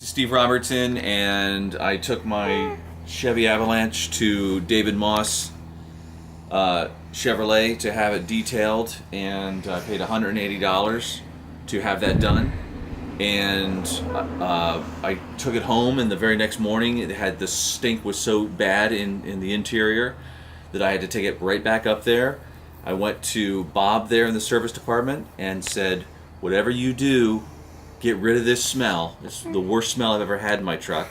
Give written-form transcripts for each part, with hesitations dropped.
Steve Robertson, and I took my Chevy Avalanche to David Moss Chevrolet to have it detailed, and I paid $180 to have that done. And I took it home, and the very next morning it had the stink was so bad in the interior that I had to take it right back up there. I went to Bob there in the service department and said, whatever you do, get rid of this smell. It's the worst smell I've ever had in my truck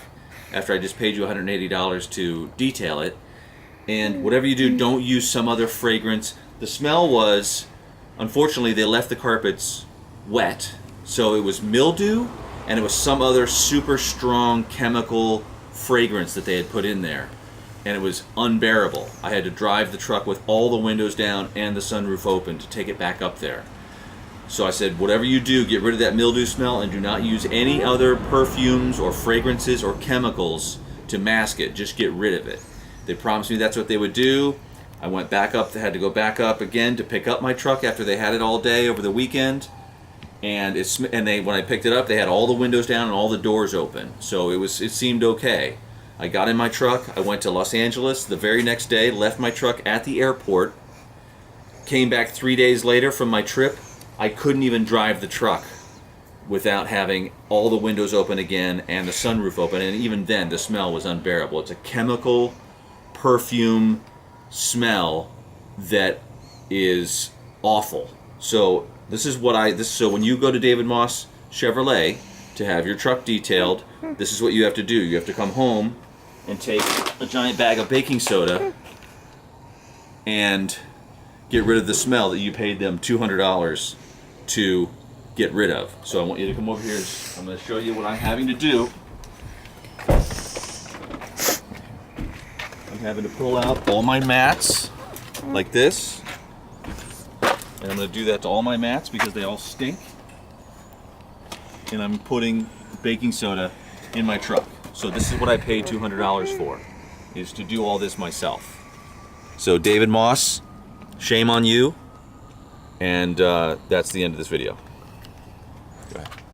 after I just paid you $180 to detail it. And whatever you do, don't use some other fragrance. The smell was, unfortunately, they left the carpets wet, so it was mildew, and it was some other super strong chemical fragrance that they had put in there. And it was unbearable. I had to drive the truck with all the windows down and the sunroof open to take it back up there. So I said, whatever you do, get rid of that mildew smell and do not use any other perfumes or fragrances or chemicals to mask it. Just get rid of it. They promised me that's what they would do. I went back up, they had to go back up again to pick up my truck after they had it all day over the weekend. And when I picked it up, they had all the windows down and all the doors open. So it seemed okay. I got in my truck, I went to Los Angeles the very next day, left my truck at the airport, came back 3 days later from my trip. I couldn't even drive the truck without having all the windows open again and the sunroof open, and even then the smell was unbearable. It's a chemical perfume smell that is awful. So so when you go to David Moss Chevrolet to have your truck detailed, this is what you have to do. You have to come home and take a giant bag of baking soda and get rid of the smell that you paid them $200 to get rid of. So I want you to come over here. I'm going to show you what I'm having to do. I'm having to pull out all my mats like this. And I'm going to do that to all my mats because they all stink. And I'm putting baking soda in my truck. So this is what I paid $200 for, is to do all this myself. So David Moss, shame on you. And that's the end of this video. Go ahead.